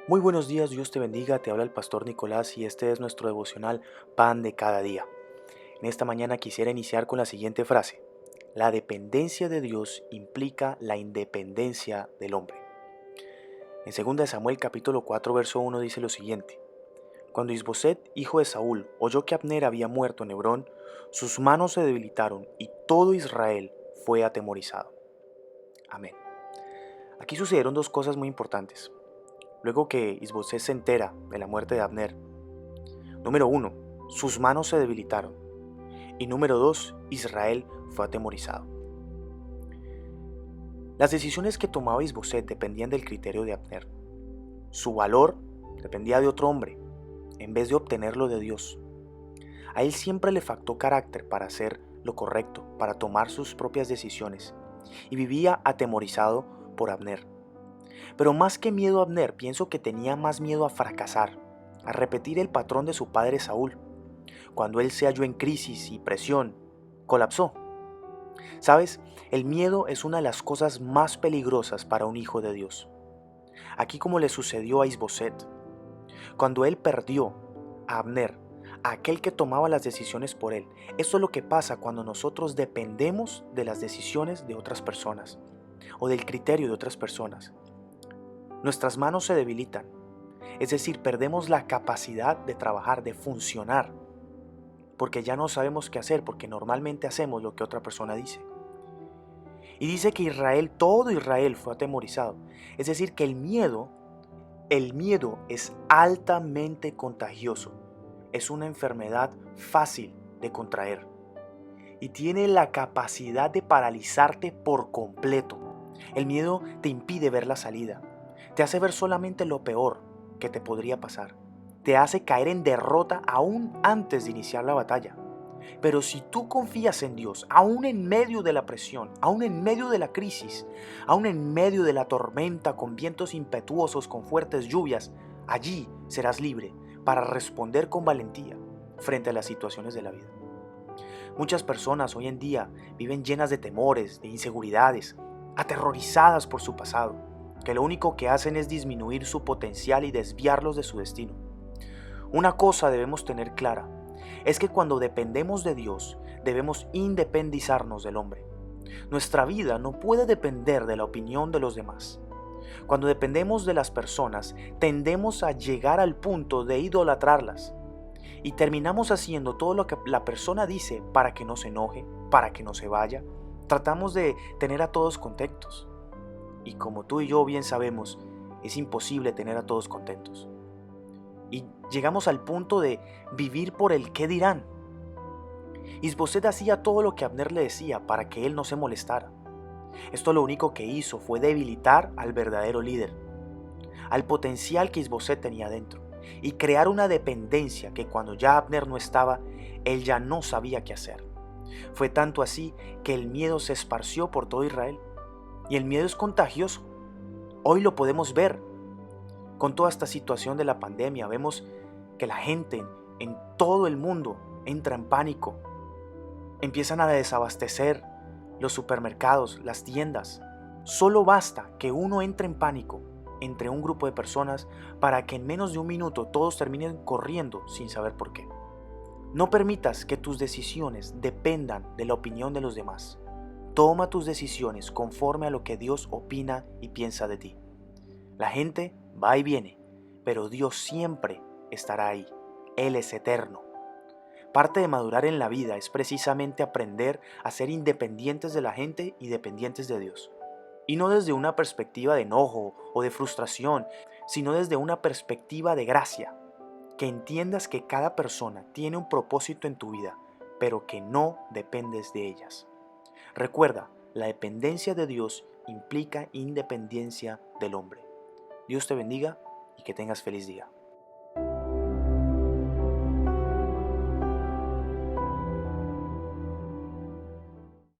Muy buenos días, Dios te bendiga, te habla el pastor Nicolás y este es nuestro devocional Pan de cada día. En esta mañana quisiera iniciar con la siguiente frase: la dependencia de Dios implica la independencia del hombre. En 2 Samuel capítulo 4 verso 1 dice lo siguiente: Cuando Isboset, hijo de Saúl, oyó que Abner había muerto en Hebrón, sus manos se debilitaron y todo Israel fue atemorizado. Amén. Aquí sucedieron dos cosas muy importantes. Luego que Isboset se entera de la muerte de Abner, número uno, sus manos se debilitaron. Y número dos, Israel fue atemorizado. Las decisiones que tomaba Isboset dependían del criterio de Abner. Su valor dependía de otro hombre, en vez de obtenerlo de Dios. A él siempre le faltó carácter para hacer lo correcto, para tomar sus propias decisiones, y vivía atemorizado por Abner. Pero más que miedo a Abner, pienso que tenía más miedo a fracasar, a repetir el patrón de su padre Saúl. Cuando él se halló en crisis y presión, colapsó. ¿Sabes? El miedo es una de las cosas más peligrosas para un hijo de Dios. Aquí como le sucedió a Isboset, cuando él perdió a Abner, a aquel que tomaba las decisiones por él. Eso es lo que pasa cuando nosotros dependemos de las decisiones de otras personas o del criterio de otras personas. Nuestras manos se debilitan, es decir, perdemos la capacidad de trabajar, de funcionar, porque ya no sabemos qué hacer, porque normalmente hacemos lo que otra persona dice. Y dice que Israel, todo Israel fue atemorizado. Es decir, que el miedo es altamente contagioso. Es una enfermedad fácil de contraer. Y tiene la capacidad de paralizarte por completo. El miedo te impide ver la salida. Te hace ver solamente lo peor que te podría pasar. Te hace caer en derrota aún antes de iniciar la batalla. Pero si tú confías en Dios, aún en medio de la presión, aún en medio de la crisis, aún en medio de la tormenta con vientos impetuosos, con fuertes lluvias, allí serás libre para responder con valentía frente a las situaciones de la vida. Muchas personas hoy en día viven llenas de temores, de inseguridades, aterrorizadas por su pasado, que lo único que hacen es disminuir su potencial y desviarlos de su destino. Una cosa debemos tener clara: es que cuando dependemos de Dios, debemos independizarnos del hombre. Nuestra vida no puede depender de la opinión de los demás. Cuando dependemos de las personas, tendemos a llegar al punto de idolatrarlas y terminamos haciendo todo lo que la persona dice para que no se enoje, para que no se vaya. Tratamos de tener a todos contentos. Y como tú y yo bien sabemos, es imposible tener a todos contentos. Y llegamos al punto de vivir por el qué dirán. Isboset hacía todo lo que Abner le decía para que él no se molestara. Esto lo único que hizo fue debilitar al verdadero líder, al potencial que Isboset tenía dentro, y crear una dependencia que cuando ya Abner no estaba, él ya no sabía qué hacer. Fue tanto así que el miedo se esparció por todo Israel. Y el miedo es contagioso. Hoy lo podemos ver. Con toda esta situación de la pandemia, vemos que la gente en todo el mundo entra en pánico. Empiezan a desabastecer los supermercados, las tiendas. Solo basta que uno entre en pánico entre un grupo de personas para que en menos de un minuto todos terminen corriendo sin saber por qué. No permitas que tus decisiones dependan de la opinión de los demás. Toma tus decisiones conforme a lo que Dios opina y piensa de ti. La gente va y viene, pero Dios siempre estará ahí. Él es eterno. Parte de madurar en la vida es precisamente aprender a ser independientes de la gente y dependientes de Dios. Y no desde una perspectiva de enojo o de frustración, sino desde una perspectiva de gracia. Que entiendas que cada persona tiene un propósito en tu vida, pero que no dependes de ellas. Recuerda, la dependencia de Dios implica independencia del hombre. Dios te bendiga y que tengas feliz día.